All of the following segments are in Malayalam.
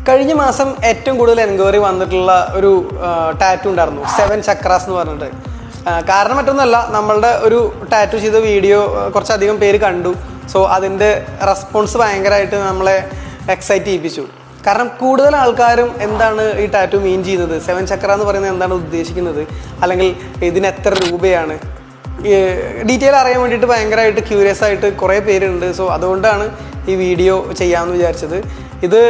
കഴിഞ്ഞ മാസം ഏറ്റവും കൂടുതൽ എൻക്വയറി വന്നിട്ടുള്ള ഒരു ടാറ്റു ഉണ്ടായിരുന്നു 7 ചക്രാസ് എന്ന് പറഞ്ഞിട്ട്. കാരണം മറ്റൊന്നുമല്ല, നമ്മളുടെ ഒരു ടാറ്റു ചെയ്ത വീഡിയോ കുറച്ചധികം പേര് കണ്ടു. സോ അതിൻ്റെ റെസ്പോൺസ് ഭയങ്കരമായിട്ട് നമ്മളെ എക്സൈറ്റ് ചെയ്യിപ്പിച്ചു. കാരണം കൂടുതൽ ആൾക്കാരും എന്താണ് ഈ ടാറ്റു മീൻ ചെയ്യുന്നത്, 7 ചക്ര എന്ന് പറയുന്നത് എന്താണ് ഉദ്ദേശിക്കുന്നത്, അല്ലെങ്കിൽ ഇതിന് എത്ര രൂപയാണ്, ഡീറ്റെയിൽ അറിയാൻ വേണ്ടിയിട്ട് ഭയങ്കരമായിട്ട് ക്യൂരിയസ് ആയിട്ട് കുറേ പേരുണ്ട്. സോ അതുകൊണ്ടാണ് ഈ വീഡിയോ ചെയ്യാമെന്ന് വിചാരിച്ചത്. ഇത്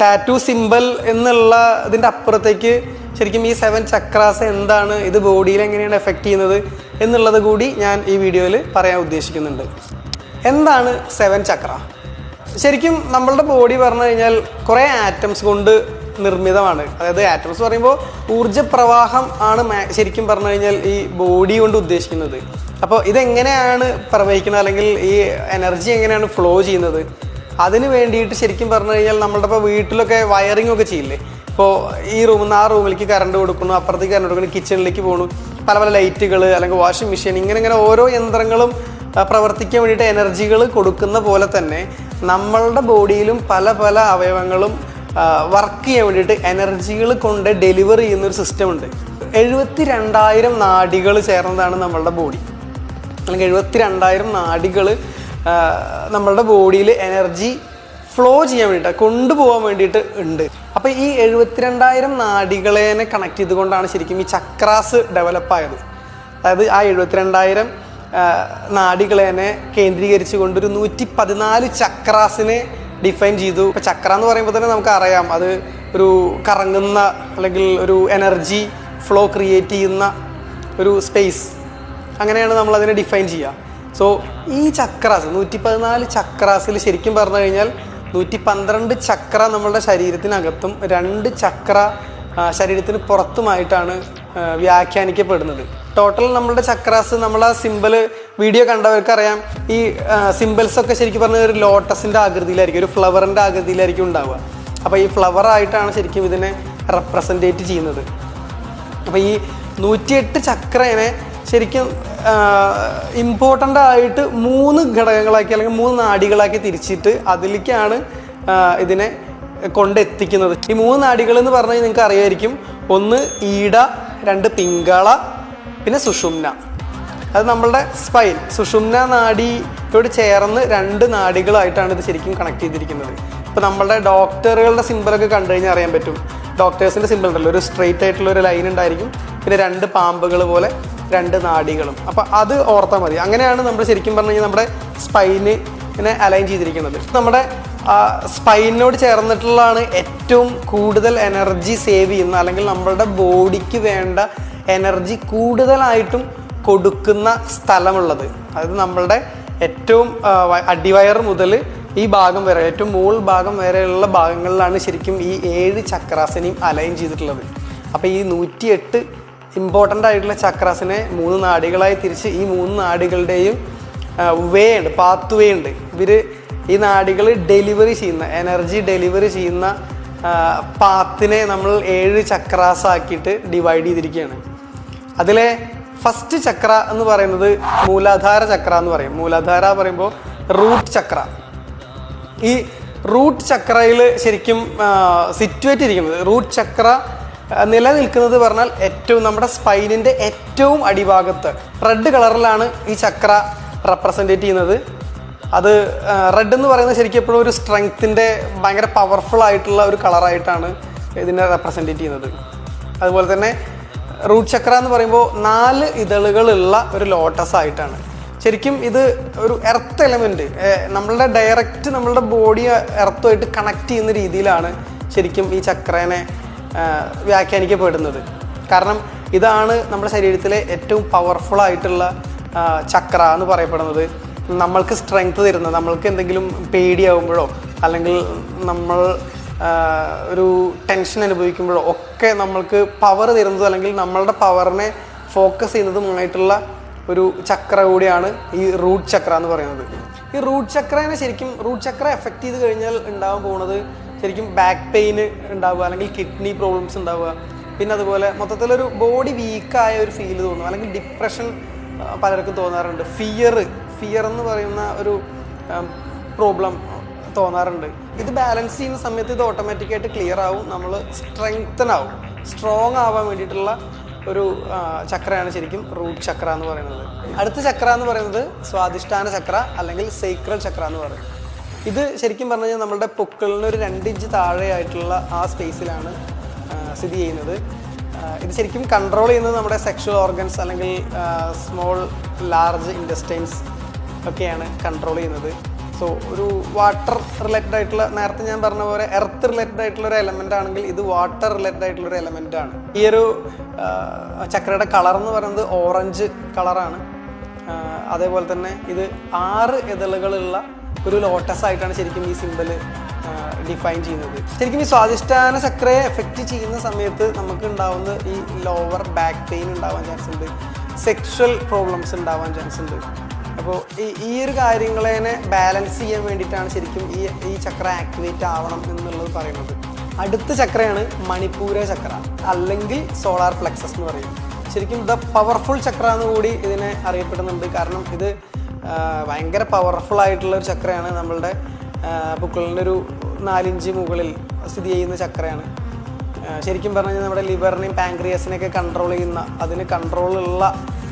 ടാറ്റു സിമ്പിൾ എന്നുള്ള ഇതിൻ്റെ അപ്പുറത്തേക്ക് ശരിക്കും ഈ 7 ചക്രാസ് എന്താണ്, ഇത് ബോഡിയിൽ എങ്ങനെയാണ് എഫക്റ്റ് ചെയ്യുന്നത് എന്നുള്ളത് കൂടി ഞാൻ ഈ വീഡിയോയിൽ പറയാൻ ഉദ്ദേശിക്കുന്നുണ്ട്. എന്താണ് 7 ചക്ര? ശരിക്കും നമ്മളുടെ ബോഡി പറഞ്ഞു കഴിഞ്ഞാൽ കുറേ ആറ്റംസ് കൊണ്ട് നിർമ്മിതമാണ്. അതായത് ആറ്റംസ് പറയുമ്പോൾ ഊർജ്ജപ്രവാഹം ആണ് ശരിക്കും പറഞ്ഞു കഴിഞ്ഞാൽ ഈ ബോഡി കൊണ്ട് ഉദ്ദേശിക്കുന്നത്. അപ്പോൾ ഇതെങ്ങനെയാണ് പ്രവഹിക്കുന്നത്, അല്ലെങ്കിൽ ഈ എനർജി എങ്ങനെയാണ് ഫ്ലോ ചെയ്യുന്നത്, അതിന് വേണ്ടിയിട്ട് ശരിക്കും പറഞ്ഞു കഴിഞ്ഞാൽ നമ്മളുടെ ഇപ്പോൾ വീട്ടിലൊക്കെ വയറിംഗ് ഒക്കെ ചെയ്യില്ലേ. ഇപ്പോൾ ഈ റൂമിൽ നിന്ന് ആ റൂമിലേക്ക് കറണ്ട് കൊടുക്കുന്നു, അപ്പുറത്തേക്ക് കറണ്ട് കൊടുക്കുന്നു, കിച്ചണിലേക്ക് പോകുന്നു, പല പല ലൈറ്റുകൾ അല്ലെങ്കിൽ വാഷിംഗ് മെഷീൻ, ഇങ്ങനെ ഓരോ യന്ത്രങ്ങളും പ്രവർത്തിക്കാൻ വേണ്ടിയിട്ട് എനർജികൾ കൊടുക്കുന്ന പോലെ തന്നെ നമ്മളുടെ ബോഡിയിലും പല പല അവയവങ്ങളും വർക്ക് ചെയ്യാൻ വേണ്ടിയിട്ട് എനർജികൾ കൊണ്ട് ഡെലിവർ ചെയ്യുന്നൊരു സിസ്റ്റം ഉണ്ട്. 72,000 നാഡികൾ ചേർന്നതാണ് നമ്മളുടെ ബോഡി. അല്ലെങ്കിൽ 72,000 നാഡികൾ നമ്മളുടെ ബോഡിയിൽ എനർജി ഫ്ലോ ചെയ്യാൻ വേണ്ടിയിട്ട്, കൊണ്ടുപോകാൻ വേണ്ടിയിട്ട് ഉണ്ട്. അപ്പോൾ ഈ 72,000 നാഡികളെ കണക്ട് ചെയ്തുകൊണ്ടാണ് ശരിക്കും ഈ ചക്രാസ് ഡെവലപ്പായത്. അതായത് ആ 72,000 നാഡികളെ കേന്ദ്രീകരിച്ചു കൊണ്ടൊരു 114 ചക്രാസിനെ ഡിഫൈൻ ചെയ്തു. ഇപ്പോൾ ചക്ര എന്ന് പറയുമ്പോൾ തന്നെ നമുക്കറിയാം, അത് ഒരു കറങ്ങുന്ന അല്ലെങ്കിൽ ഒരു എനർജി ഫ്ലോ ക്രിയേറ്റ് ചെയ്യുന്ന ഒരു സ്പേസ്, അങ്ങനെയാണ് നമ്മളതിനെ ഡിഫൈൻ ചെയ്യുക. സോ ഈ ചക്രാസ് 114 ചക്രാസിൽ ശരിക്കും പറഞ്ഞു കഴിഞ്ഞാൽ 112 ചക്ര നമ്മളുടെ ശരീരത്തിനകത്തും 2 ചക്ര ശരീരത്തിന് പുറത്തുമായിട്ടാണ് വ്യാഖ്യാനിക്കപ്പെടുന്നത്. ടോട്ടൽ നമ്മളുടെ ചക്രാസ്, നമ്മൾ ആ സിമ്പിൾ വീഡിയോ കണ്ടവർക്കറിയാം, ഈ സിമ്പിൾസൊക്കെ ശരിക്കും പറഞ്ഞാൽ ഒരു ലോട്ടസിൻ്റെ ആകൃതിയിലായിരിക്കും, ഒരു ഫ്ലവറിൻ്റെ ആകൃതിയിലായിരിക്കും ഉണ്ടാവുക. അപ്പോൾ ഈ ഫ്ലവറായിട്ടാണ് ശരിക്കും ഇതിനെ റെപ്രസെൻറ്റേറ്റ് ചെയ്യുന്നത്. അപ്പോൾ ഈ 108 ചക്രനെ ശരിക്കും ഇമ്പോർട്ടൻ്റ് ആയിട്ട് 3 ഘടകങ്ങളാക്കി അല്ലെങ്കിൽ 3 നാഡികളാക്കി തിരിച്ചിട്ട് അതിലേക്കാണ് ഇതിനെ കൊണ്ടെത്തിക്കുന്നത്. ഈ 3 നാഡികൾ എന്ന് പറഞ്ഞാൽ നിങ്ങൾക്ക് അറിയായിരിക്കും. ഒന്ന് ഈട, 2 പിങ്കള, പിന്നെ സുഷുമ്ന. അത് നമ്മളുടെ സ്പൈൻ, സുഷുമ്ന നാഡിയോട് ചേർന്ന് 2 നാഡികളായിട്ടാണ് ഇത് ശരിക്കും കണക്ട് ചെയ്തിരിക്കുന്നത്. ഇപ്പോൾ നമ്മളുടെ ഡോക്ടറുകളുടെ സിമ്പിളൊക്കെ കണ്ടു കഴിഞ്ഞാൽ അറിയാൻ പറ്റും. ഡോക്ടേഴ്സിൻ്റെ സിമ്പിൾ ഉണ്ടല്ലോ, ഒരു സ്ട്രെയിറ്റ് ആയിട്ടുള്ള ഒരു ലൈൻ ഉണ്ടായിരിക്കും, പിന്നെ 2 പാമ്പുകൾ പോലെ 2 നാഡികളും. അപ്പോൾ അത് ഓർത്താൽ മതി. അങ്ങനെയാണ് നമ്മൾ ശരിക്കും പറഞ്ഞു കഴിഞ്ഞാൽ നമ്മുടെ സ്പൈനിനെ അലൈൻ ചെയ്തിരിക്കുന്നത്. നമ്മുടെ സ്പൈനോട് ചേർന്നിട്ടുള്ളതാണ് ഏറ്റവും കൂടുതൽ എനർജി സേവ് ചെയ്യുന്ന, അല്ലെങ്കിൽ നമ്മളുടെ ബോഡിക്ക് വേണ്ട എനർജി കൂടുതലായിട്ടും കൊടുക്കുന്ന സ്ഥലമുള്ളത്. അതായത് നമ്മളുടെ ഏറ്റവും അടിവയർ മുതൽ ഈ ഭാഗം വരെ, ഏറ്റവും മുകൾ ഭാഗം വരെയുള്ള ഭാഗങ്ങളിലാണ് ശരിക്കും ഈ 7 ചക്രാസിനെയും അലൈൻ ചെയ്തിട്ടുള്ളത്. അപ്പോൾ ഈ 108 ഇമ്പോർട്ടൻ്റ് ആയിട്ടുള്ള ചക്രാസിനെ 3 നാഡികളായി തിരിച്ച് ഈ 3 നാഡികളുടെയും വേ ഉണ്ട്, പാത്ത് വേ ഉണ്ട്. ഈ നാഡികൾ ഡെലിവറി ചെയ്യുന്ന, എനർജി ഡെലിവറി ചെയ്യുന്ന പാത്തിനെ നമ്മൾ 7 ചക്രാസ് ആക്കിയിട്ട് ഡിവൈഡ് ചെയ്തിരിക്കുകയാണ്. അതിലെ ഫസ്റ്റ് ചക്ര എന്ന് പറയുന്നത് മൂലാധാര ചക്ര എന്ന് പറയും. മൂലാധാര പറയുമ്പോൾ റൂട്ട് ചക്ര. ഈ റൂട്ട് ചക്രയിൽ ശരിക്കും സിറ്റുവേറ്റ് ഇരിക്കുന്നത്, റൂട്ട് ചക്ര നിലനിൽക്കുന്നത് പറഞ്ഞാൽ ഏറ്റവും നമ്മുടെ സ്പൈനിൻ്റെ ഏറ്റവും അടിഭാഗത്ത് റെഡ് കളറിലാണ് ഈ ചക്ര റെപ്രസെൻറ്റേറ്റ് ചെയ്യുന്നത്. അത് റെഡ് എന്ന് പറയുന്നത് ശരിക്കും എപ്പോഴും ഒരു സ്ട്രെങ്ത്തിൻ്റെ ഭയങ്കര പവർഫുൾ ആയിട്ടുള്ള ഒരു കളറായിട്ടാണ് ഇതിനെ റെപ്രസെൻറ്റേറ്റ് ചെയ്യുന്നത്. അതുപോലെ തന്നെ റൂട്ട് ചക്ര എന്ന് പറയുമ്പോൾ 4 ഇതളുകളുള്ള ഒരു ലോട്ടസ് ആയിട്ടാണ്. ശരിക്കും ഇത് ഒരു എർത്ത് എലമെൻറ്റ്, നമ്മളുടെ ഡയറക്റ്റ് നമ്മളുടെ ബോഡി എർത്തുമായിട്ട് കണക്ട് ചെയ്യുന്ന രീതിയിലാണ് ശരിക്കും ഈ ചക്രനെ വ്യാഖ്യാനിക്കപ്പെടുന്നത്. കാരണം ഇതാണ് നമ്മുടെ ശരീരത്തിലെ ഏറ്റവും പവർഫുൾ ആയിട്ടുള്ള ചക്ര എന്ന് പറയപ്പെടുന്നത്. നമ്മൾക്ക് സ്ട്രെങ്ത് തരുന്നത്, നമ്മൾക്ക് എന്തെങ്കിലും പേടിയാവുമ്പോഴോ അല്ലെങ്കിൽ നമ്മൾ ഒരു ടെൻഷൻ അനുഭവിക്കുമ്പോഴോ ഒക്കെ നമ്മൾക്ക് പവർ തരുന്നത്, അല്ലെങ്കിൽ നമ്മളുടെ പവറിനെ ഫോക്കസ് ചെയ്യുന്നതുമായിട്ടുള്ള ഒരു ചക്ര കൂടിയാണ് ഈ റൂട്ട് ചക്ര എന്ന് പറയുന്നത്. ഈ റൂട്ട് ചക്രനെ ശരിക്കും റൂട്ട് ചക്ര എഫക്റ്റ് ചെയ്ത് കഴിഞ്ഞാൽ ഉണ്ടാകാൻ പോകുന്നത് ശരിക്കും ബാക്ക് പെയിന് ഉണ്ടാവുക, അല്ലെങ്കിൽ കിഡ്നി പ്രോബ്ലംസ് ഉണ്ടാവുക, പിന്നെ അതുപോലെ മൊത്തത്തിലൊരു ബോഡി വീക്കായ ഒരു ഫീൽ തോന്നുക, അല്ലെങ്കിൽ ഡിപ്രഷൻ പലർക്കും തോന്നാറുണ്ട്. ഫിയർ എന്ന് പറയുന്ന ഒരു പ്രോബ്ലം തോന്നാറുണ്ട്. ഇത് ബാലൻസ് ചെയ്യുന്ന സമയത്ത് ഇത് ഓട്ടോമാറ്റിക്കായിട്ട് ക്ലിയർ ആവും, നമ്മൾ സ്ട്രെങ്തൻ ആവും, സ്ട്രോങ് ആവാൻ വേണ്ടിയിട്ടുള്ള ഒരു ചക്രയാണ് ശരിക്കും റൂട്ട് ചക്ര എന്ന് പറയുന്നത്. അടുത്ത ചക്ര എന്ന് പറയുന്നത് സ്വാധിഷ്ഠാന ചക്ര അല്ലെങ്കിൽ സേക്രൽ ചക്ര എന്ന് പറയും. ഇത് ശരിക്കും പറഞ്ഞു കഴിഞ്ഞാൽ നമ്മുടെ പൊക്കിളിന് ഒരു 2 ഇഞ്ച് താഴെയായിട്ടുള്ള ആ സ്പേസിലാണ് സ്ഥിതി ചെയ്യുന്നത്. ഇത് ശരിക്കും കൺട്രോൾ ചെയ്യുന്നത് നമ്മുടെ സെക്ഷൽ ഓർഗൻസ് അല്ലെങ്കിൽ സ്മോൾ ലാർജ് ഇൻറ്റസ്റ്റൈൻസ് ഒക്കെയാണ് കൺട്രോൾ ചെയ്യുന്നത്. സോ ഒരു വാട്ടർ റിലേറ്റഡ് ആയിട്ടുള്ള, നേരത്തെ ഞാൻ പറഞ്ഞ പോലെ എർത്ത് റിലേറ്റഡ് ആയിട്ടുള്ള ഒരു എലമെൻ്റ് ആണെങ്കിൽ ഇത് വാട്ടർ റിലേറ്റഡ് ആയിട്ടുള്ള ഒരു എലമെൻ്റ് ആണ്. ഈ ഒരു ചക്രയുടെ കളർ എന്ന് പറയുന്നത് ഓറഞ്ച് കളറാണ്. അതേപോലെ തന്നെ ഇത് 6 ഇതളുകളുള്ള ഒരു ലോട്ടസ് ആയിട്ടാണ് ശരിക്കും ഈ സിമ്പിൾ ഡിഫൈൻ ചെയ്യുന്നത്. ശരിക്കും ഈ സ്വാധിഷ്ഠാന ചക്രയെ എഫക്റ്റ് ചെയ്യുന്ന സമയത്ത് നമുക്ക് ഉണ്ടാവുന്ന ഈ ലോവർ ബാക്ക് പെയിൻ ഉണ്ടാവാൻ ചാൻസ് ഉണ്ട്, സെക്ഷൽ പ്രോബ്ലംസ് ഉണ്ടാവാൻ ചാൻസ് ഉണ്ട്. അപ്പോൾ ഈ ഒരു കാര്യങ്ങളെ ബാലൻസ് ചെയ്യാൻ വേണ്ടിയിട്ടാണ് ശരിക്കും ഈ ചക്ര ആക്ടിവേറ്റ് ആവണം എന്നുള്ളത് പറയുന്നത്. അടുത്ത ചക്രയാണ് മണിപ്പൂര ചക്ര അല്ലെങ്കിൽ സോളാർ പ്ലെക്സസ് എന്ന് പറയും. ശരിക്കും ദ പവർഫുൾ ചക്ര എന്ന് കൂടി ഇതിനെ അറിയപ്പെടുന്നുണ്ട്. കാരണം ഇത് ഭയങ്കര പവർഫുൾ ആയിട്ടുള്ള ഒരു ചക്രയാണ്. നമ്മളുടെ പൊക്കിളിൻ്റെ ഒരു 4 ഇഞ്ച് മുകളിൽ സ്ഥിതി ചെയ്യുന്ന ചക്രയാണ്. ശരിക്കും പറഞ്ഞു കഴിഞ്ഞാൽ നമ്മുടെ ലിവറിനെയും പാൻക്രിയാസിനെയൊക്കെ കൺട്രോൾ ചെയ്യുന്ന, അതിന് കൺട്രോളുള്ള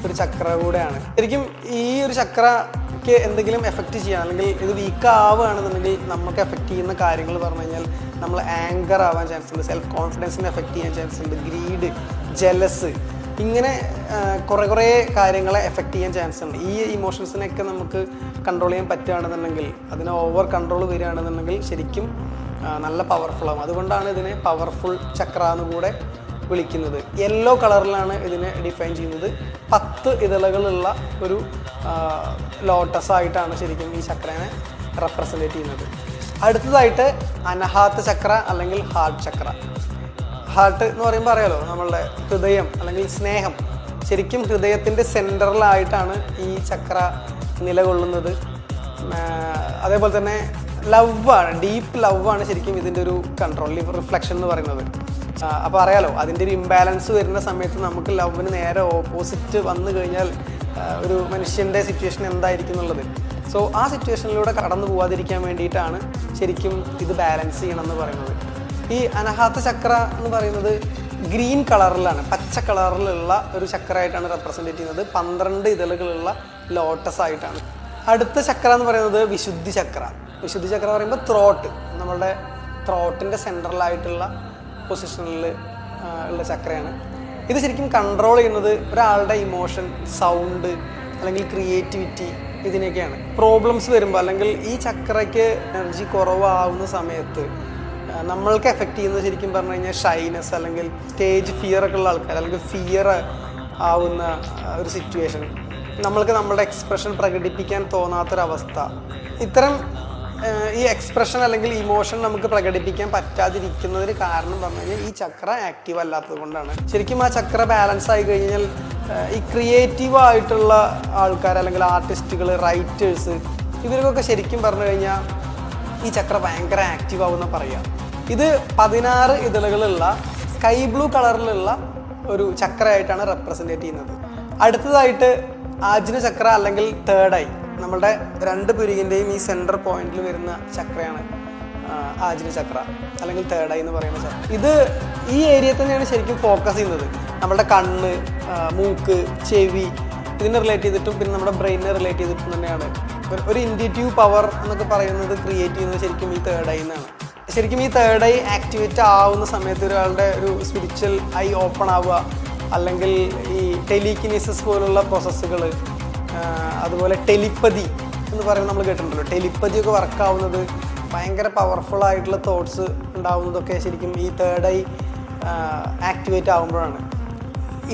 ഒരു ചക്ര കൂടെയാണ്. ശരിക്കും ഈ ഒരു ചക്രയ്ക്ക് എന്തെങ്കിലും എഫക്റ്റ് ചെയ്യാൻ അല്ലെങ്കിൽ ഇത് വീക്ക് ആവുകയാണെന്നുണ്ടെങ്കിൽ നമുക്ക് എഫക്റ്റ് ചെയ്യുന്ന കാര്യങ്ങൾ പറഞ്ഞു കഴിഞ്ഞാൽ നമ്മൾ ആങ്കർ ആവാൻ ചാൻസ് ഉണ്ട്, സെൽഫ് കോൺഫിഡൻസിനെ എഫക്റ്റ് ചെയ്യാൻ ചാൻസ് ഉണ്ട്, ഗ്രീഡ്, ജലസ്, ഇങ്ങനെ കുറേ കാര്യങ്ങളെ എഫക്റ്റ് ചെയ്യാൻ ചാൻസ് ഉണ്ട്. ഈ ഇമോഷൻസിനെയൊക്കെ നമുക്ക് കൺട്രോൾ ചെയ്യാൻ പറ്റുകയാണെന്നുണ്ടെങ്കിൽ, അതിനെ ഓവർ കൺട്രോൾ വരികയാണെന്നുണ്ടെങ്കിൽ ശരിക്കും നല്ല പവർഫുൾ ആവും. അതുകൊണ്ടാണ് ഇതിനെ പവർഫുൾ ചക്ര എന്ന് കൂടെ വിളിക്കുന്നത്. യെല്ലോ കളറിലാണ് ഇതിനെ ഡിഫൈൻ ചെയ്യുന്നത്. 10 ഇതളുകളുള്ള ഒരു ലോട്ടസ് ആയിട്ടാണ് ശരിക്കും ഈ ചക്രനെ റെപ്രസെൻറ്റേറ്റ് ചെയ്യുന്നത്. അടുത്തതായിട്ട് അനാഹത ചക്ര അല്ലെങ്കിൽ ഹാർട്ട് ചക്ര. ഹാർട്ട് എന്ന് പറയുമ്പോൾ അറിയാലോ, നമ്മളുടെ ഹൃദയം അല്ലെങ്കിൽ സ്നേഹം. ശരിക്കും ഹൃദയത്തിൻ്റെ സെൻറ്ററിലായിട്ടാണ് ഈ ചക്ര നിലകൊള്ളുന്നത്. അതേപോലെ തന്നെ ലവാണ്, ഡീപ്പ് ലവാണ് ശരിക്കും ഇതിൻ്റെ ഒരു കൺട്രോൾ, റിഫ്ലക്ഷൻ എന്ന് പറയുന്നത്. അപ്പോൾ അറിയാലോ, അതിൻ്റെ ഒരു ഇംബാലൻസ് വരുന്ന സമയത്ത് നമുക്ക് ലവിന് നേരെ ഓപ്പോസിറ്റ് വന്നു കഴിഞ്ഞാൽ ഒരു മനുഷ്യൻ്റെ സിറ്റുവേഷൻ എന്തായിരിക്കും എന്നുള്ളത്. സോ ആ സിറ്റുവേഷനിലൂടെ കടന്നു പോകാതിരിക്കാൻ വേണ്ടിയിട്ടാണ് ശരിക്കും ഇത് ബാലൻസ് ചെയ്യണമെന്ന് പറയുന്നത്. ഈ അനാഹത ചക്ര എന്ന് പറയുന്നത് ഗ്രീൻ കളറിലാണ്, പച്ച കളറിലുള്ള ഒരു ചക്രയായിട്ടാണ് റെപ്രസെൻറ്റേറ്റ് ചെയ്യുന്നത്. 12 ഇതളുകളുള്ള ലോട്ടസ് ആയിട്ടാണ്. അടുത്ത ചക്ര എന്ന് പറയുന്നത് വിശുദ്ധി ചക്ര. വിശുദ്ധി ചക്ര പറയുമ്പോൾ ത്രോട്ട്, നമ്മളുടെ ത്രോട്ടിൻ്റെ സെൻട്രലായിട്ടുള്ള പൊസിഷനിൽ ഉള്ള ചക്രയാണ്. ഇത് ശരിക്കും കൺട്രോൾ ചെയ്യുന്നത് ഒരാളുടെ ഇമോഷൻ, സൗണ്ട് അല്ലെങ്കിൽ ക്രിയേറ്റിവിറ്റി, ഇതിനൊക്കെയാണ്. പ്രോബ്ലംസ് വരുമ്പോൾ അല്ലെങ്കിൽ ഈ ചക്രയ്ക്ക് എനർജി കുറവാകുന്ന സമയത്ത് നമ്മൾക്ക് എഫക്റ്റ് ചെയ്യുന്നത് ശരിക്കും പറഞ്ഞു കഴിഞ്ഞാൽ ഷൈനെസ് അല്ലെങ്കിൽ സ്റ്റേജ് ഫിയർ ഒക്കെ ഉള്ള ആൾക്കാർ, അല്ലെങ്കിൽ ഫിയർ ആവുന്ന ഒരു സിറ്റുവേഷൻ, നമ്മൾക്ക് നമ്മുടെ എക്സ്പ്രഷൻ പ്രകടിപ്പിക്കാൻ തോന്നാത്തൊരവസ്ഥ, ഇത്തരം ഈ എക്സ്പ്രഷൻ അല്ലെങ്കിൽ ഇമോഷൻ നമുക്ക് പ്രകടിപ്പിക്കാൻ പറ്റാതിരിക്കുന്നതിന് കാരണം പറഞ്ഞു കഴിഞ്ഞാൽ ഈ ചക്ര ആക്റ്റീവ് അല്ലാത്തത് കൊണ്ടാണ്. ശരിക്കും ആ ചക്ര ബാലൻസ് ആയി കഴിഞ്ഞാൽ ഈ ക്രിയേറ്റീവായിട്ടുള്ള ആൾക്കാർ അല്ലെങ്കിൽ ആർട്ടിസ്റ്റുകൾ, റൈറ്റേഴ്സ്, ഇവർക്കൊക്കെ ശരിക്കും പറഞ്ഞു കഴിഞ്ഞാൽ ഈ ചക്ര ഭയങ്കര ആക്റ്റീവ് ആവുമെന്ന് പറയാം. ഇത് 16 ഇതളുകളുള്ള സ്കൈ ബ്ലൂ കളറിലുള്ള ഒരു ചക്രയായിട്ടാണ് റെപ്രസെൻറ്റേറ്റ് ചെയ്യുന്നത്. അടുത്തതായിട്ട് ആജ്ന ചക്ര അല്ലെങ്കിൽ തേർഡ് ഐ, നമ്മുടെ 2 പുരികിൻ്റെയും ഈ സെൻറ്റർ പോയിന്റിൽ വരുന്ന ചക്രയാണ് ആജ്ന ചക്ര അല്ലെങ്കിൽ തേർഡ് ഐ എന്ന് പറയുന്ന ചക്ര. ഇത് ഈ ഏരിയ തന്നെയാണ് ശരിക്കും ഫോക്കസ് ചെയ്യുന്നത്. നമ്മുടെ കണ്ണ്, മൂക്ക്, ചെവി, ഇതിനെ റിലേറ്റ് ചെയ്തിട്ടും പിന്നെ നമ്മുടെ ബ്രെയിനിനെ റിലേറ്റ് ചെയ്തിട്ടും തന്നെയാണ്. ഒരു ഇൻറ്റ്യൂട്ടീവ് പവർ എന്നൊക്കെ പറയുന്നത് ക്രിയേറ്റ് ചെയ്യുന്നത് ശരിക്കും ഈ തേർഡ് ഐ എന്നാണ്. ശരിക്കും ഈ തേർഡ് ഐ ആക്ടിവേറ്റ് ആവുന്ന സമയത്ത് ഒരാളുടെ ഒരു സ്പിരിച്വൽ ഐ ഓപ്പൺ ആവുക, അല്ലെങ്കിൽ ഈ ടെലികിനീസിസ് പോലുള്ള പ്രോസസ്സുകൾ, അതുപോലെ ടെലിപ്പതി എന്ന് പറയുന്നത് നമ്മൾ കേട്ടിട്ടുണ്ടല്ലോ, ടെലിപ്പതിയൊക്കെ വർക്കാവുന്നത്, ഭയങ്കര പവർഫുൾ ആയിട്ടുള്ള തോട്ട്സ് ഉണ്ടാവുന്നതൊക്കെ ശരിക്കും ഈ തേർഡ് ഐ ആക്ടിവേറ്റ് ആകുമ്പോഴാണ്.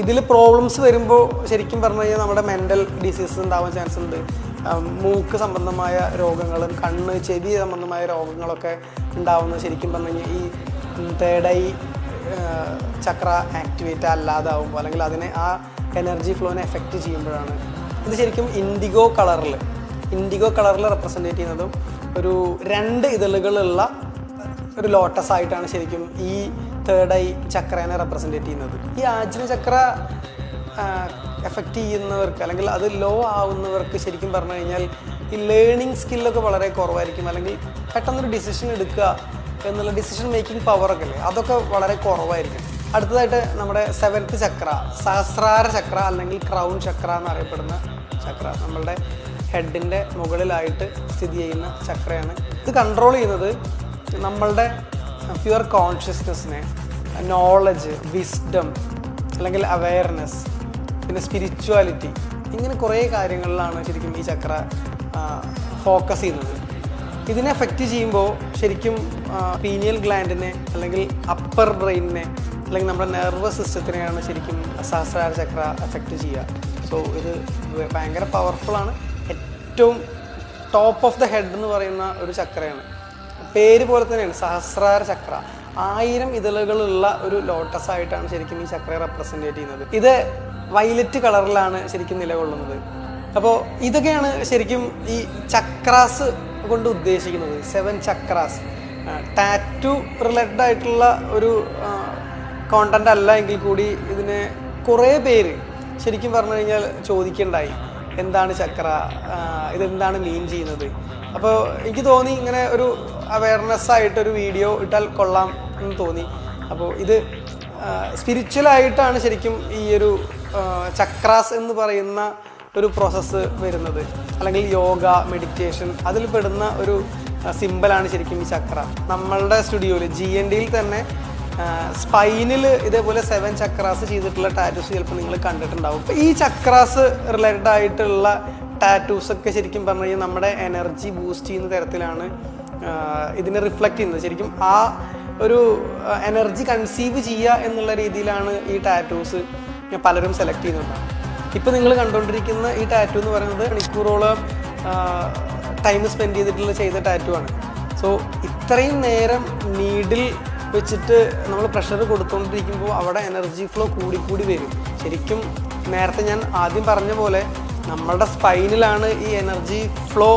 ഇതിൽ പ്രോബ്ലംസ് വരുമ്പോൾ ശരിക്കും പറഞ്ഞു കഴിഞ്ഞാൽ നമ്മുടെ മെൻ്റൽ ഡിസീസസ് ഉണ്ടാവാൻ ചാൻസ് ഉണ്ട്. മൂക്ക് സംബന്ധമായ രോഗങ്ങളും കണ്ണ്, ചെവി സംബന്ധമായ രോഗങ്ങളൊക്കെ ഉണ്ടാവുന്നത് ശരിക്കും പറഞ്ഞു കഴിഞ്ഞാൽ ഈ തേർഡ് ഐ ചക്ര ആക്ടിവേറ്റ് അല്ലാതാവുമ്പോൾ, അല്ലെങ്കിൽ അതിനെ ആ എനർജി ഫ്ലോനെ എഫക്റ്റ് ചെയ്യുമ്പോഴാണ്. ഇത് ശരിക്കും ഇൻഡിഗോ കളറിൽ റെപ്രസെൻറ്റേറ്റ് ചെയ്യുന്നതും ഒരു 2 ഇതളുകളുള്ള ഒരു ലോട്ടസ് ആയിട്ടാണ് ശരിക്കും ഈ തേർഡ് ഐ ചക്രനെ റെപ്രസെൻറ്റേറ്റ് ചെയ്യുന്നത്. ഈ ആജ്ന ചക്ര എഫക്റ്റ് ചെയ്യുന്നവർക്ക് അല്ലെങ്കിൽ അത് ലോ ആവുന്നവർക്ക് ശരിക്കും പറഞ്ഞു കഴിഞ്ഞാൽ ഈ ലേണിംഗ് സ്കില്ലൊക്കെ വളരെ കുറവായിരിക്കും, അല്ലെങ്കിൽ പെട്ടെന്നൊരു ഡിസിഷൻ എടുക്കുക എന്നുള്ള ഡിസിഷൻ മേക്കിംഗ് പവറൊക്കെ അല്ലേ, അതൊക്കെ വളരെ കുറവായിരിക്കും. അടുത്തതായിട്ട് നമ്മുടെ 7th ചക്ര, സഹസ്രാര ചക്ര അല്ലെങ്കിൽ ക്രൗൺ ചക്ര എന്നറിയപ്പെടുന്ന ചക്ര, നമ്മളുടെ ഹെഡിൻ്റെ മുകളിലായിട്ട് സ്ഥിതി ചെയ്യുന്ന ചക്രയാണ്. ഇത് കൺട്രോൾ ചെയ്യുന്നത് നമ്മളുടെ പ്യുവർ കോൺഷ്യസ്നെസ്സിനെ, നോളജ്, വിസ്ഡം അല്ലെങ്കിൽ അവെയർനെസ്, പിന്നെ സ്പിരിച്വാലിറ്റി, ഇങ്ങനെ കുറേ കാര്യങ്ങളിലാണ് ശരിക്കും ഈ ചക്ര ഫോക്കസ് ചെയ്യുന്നത്. ഇതിനെ എഫക്റ്റ് ചെയ്യുമ്പോൾ ശരിക്കും പീനിയൽ ഗ്ലാൻഡിനെ അല്ലെങ്കിൽ അപ്പർ ബ്രെയിനിനെ അല്ലെങ്കിൽ നമ്മുടെ നെർവസ് സിസ്റ്റത്തിനെയാണ് ശരിക്കും സഹസ്രാര ചക്ര എഫക്റ്റ് ചെയ്യുക. സോ ഇത് ഭയങ്കര പവർഫുള്ളാണ്. ഏറ്റവും ടോപ്പ് ഓഫ് ദ ഹെഡ് എന്ന് പറയുന്ന ഒരു ചക്രയാണ്. പേര് പോലെ തന്നെയാണ് സഹസ്രാര ചക്ര. 1000 ഇതളുകളുള്ള ഒരു ലോട്ടസ് ആയിട്ടാണ് ശരിക്കും ഈ ചക്ര റെപ്രസെൻറ്റേറ്റ് ചെയ്യുന്നത്. ഇത് വയലറ്റ് കളറിലാണ് ശരിക്കും നിലകൊള്ളുന്നത്. അപ്പോൾ ഇതൊക്കെയാണ് ശരിക്കും ഈ ചക്രാസ് കൊണ്ട് ഉദ്ദേശിക്കുന്നത്. 7 ചക്രാസ് ടാറ്റു റിലേറ്റഡ് ആയിട്ടുള്ള ഒരു കോണ്ടന്റ് അല്ല എങ്കിൽ കൂടി ഇതിനെ കുറേ പേര് ശരിക്കും പറഞ്ഞു കഴിഞ്ഞാൽ ചോദിക്കേണ്ടായി, എന്താണ് ചക്ര, ഇതെന്താണ് മീൻ ചെയ്യുന്നത്. അപ്പോൾ എനിക്ക് തോന്നി ഇങ്ങനെ ഒരു അവയർനെസ് ആയിട്ടൊരു വീഡിയോ ഇട്ടാൽ കൊള്ളാം എന്ന് തോന്നി. അപ്പോൾ ഇത് സ്പിരിച്വലായിട്ടാണ് ശരിക്കും ഈ ഒരു ചക്രാസ് എന്ന് പറയുന്ന ഒരു പ്രോസസ്സ് വരുന്നത്, അല്ലെങ്കിൽ യോഗ, മെഡിറ്റേഷൻ, അതിൽ പെടുന്ന ഒരു സിമ്പലാണ് ശരിക്കും ഈ ചക്ര. നമ്മളുടെ സ്റ്റുഡിയോയിൽ GNDയിൽ തന്നെ സ്പൈനിൽ ഇതേപോലെ 7 ചക്രാസ് ചെയ്തിട്ടുള്ള ടാറ്റൂസ് ചിലപ്പോൾ നിങ്ങൾ കണ്ടിട്ടുണ്ടാവും. ഈ ചക്രാസ് റിലേറ്റഡ് ആയിട്ടുള്ള ടാറ്റൂസൊക്കെ ശരിക്കും പറഞ്ഞു കഴിഞ്ഞാൽ നമ്മുടെ എനർജി ബൂസ്റ്റ് ചെയ്യുന്ന തരത്തിലാണ് ഇതിനെ റിഫ്ലക്റ്റ് ചെയ്യുന്നത്. ശരിക്കും ആ ഒരു എനർജി കൺസീവ് ചെയ്യുക എന്നുള്ള രീതിയിലാണ് ഈ ടാറ്റൂസ് പലരും സെലക്ട് ചെയ്യുന്നുണ്ടാവും. ഇപ്പോൾ നിങ്ങൾ കണ്ടുകൊണ്ടിരിക്കുന്ന ഈ ടാറ്റു എന്ന് പറയുന്നത് മണിക്കൂറോളം ടൈം സ്പെൻഡ് ചെയ്ത ടാറ്റു ആണ്. സോ ഇത്രയും നേരം നീഡിൽ വെച്ചിട്ട് നമ്മൾ പ്രഷർ കൊടുത്തുകൊണ്ടിരിക്കുമ്പോൾ അവിടെ എനർജി ഫ്ലോ കൂടി വരും. ശരിക്കും നേരത്തെ ഞാൻ ആദ്യം പറഞ്ഞ പോലെ നമ്മളുടെ സ്പൈനിലാണ് ഈ എനർജി ഫ്ലോ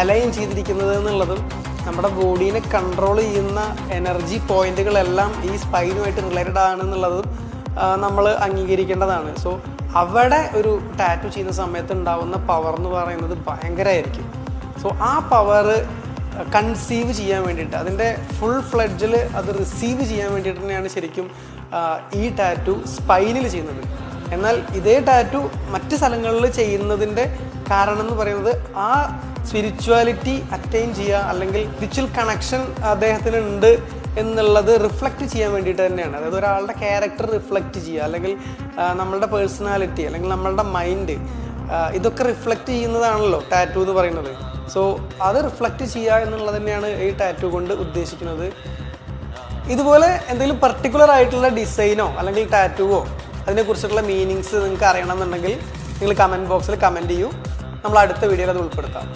അലൈൻ ചെയ്തിരിക്കുന്നത് എന്നുള്ളതും നമ്മുടെ ബോഡീനെ കൺട്രോൾ ചെയ്യുന്ന എനർജി പോയിന്റുകളെല്ലാം ഈ സ്പൈനുമായിട്ട് റിലേറ്റഡ് ആണെന്നുള്ളതും നമ്മൾ അംഗീകരിക്കേണ്ടതാണ്. സോ അവിടെ ഒരു ടാറ്റു ചെയ്യുന്ന സമയത്ത് ഉണ്ടാവുന്ന പവർ എന്ന് പറയുന്നത് ഭയങ്കരമായിരിക്കും. സോ ആ പവർ കൺസീവ് ചെയ്യാൻ വേണ്ടിയിട്ട്, അതിൻ്റെ ഫുൾ ഫ്ലെഡ്ജിൽ അത് റിസീവ് ചെയ്യാൻ വേണ്ടിയിട്ട് തന്നെയാണ് ശരിക്കും ഈ ടാറ്റു സ്പൈനിൽ ചെയ്യുന്നത്. എന്നാൽ ഇതേ ടാറ്റു മറ്റ് സ്ഥലങ്ങളിൽ ചെയ്യുന്നതിൻ്റെ കാരണം എന്ന് പറയുന്നത് ആ സ്പിരിച്വാലിറ്റി അറ്റൈൻ ചെയ്യുക, അല്ലെങ്കിൽ സ്പിരിച്വൽ കണക്ഷൻ അദ്ദേഹത്തിന് ഉണ്ട് എന്നുള്ളത് റിഫ്ലക്റ്റ് ചെയ്യാൻ വേണ്ടിയിട്ട് തന്നെയാണ്. അതായത് ഒരാളുടെ ക്യാരക്ടർ റിഫ്ലക്റ്റ് ചെയ്യുക, അല്ലെങ്കിൽ നമ്മളുടെ പേഴ്സണാലിറ്റി, അല്ലെങ്കിൽ നമ്മളുടെ മൈൻഡ്, ഇതൊക്കെ റിഫ്ലക്റ്റ് ചെയ്യുന്നതാണല്ലോ ടാറ്റു എന്ന് പറയുന്നത്. സോ അത് റിഫ്ലക്റ്റ് ചെയ്യുക എന്നുള്ളത് തന്നെയാണ് ഈ ടാറ്റു കൊണ്ട് ഉദ്ദേശിക്കുന്നത്. ഇതുപോലെ എന്തെങ്കിലും പർട്ടിക്കുലർ ആയിട്ടുള്ള ഡിസൈനോ അല്ലെങ്കിൽ ടാറ്റുവോ അതിനെക്കുറിച്ചിട്ടുള്ള മീനിങ്സ് നിങ്ങൾക്ക് അറിയണമെന്നുണ്ടെങ്കിൽ നിങ്ങൾ കമൻറ്റ് ബോക്സിൽ കമൻറ്റ് ചെയ്യൂ. നമ്മൾ അടുത്ത വീഡിയോയിൽ അത് ഉൾപ്പെടുത്താം.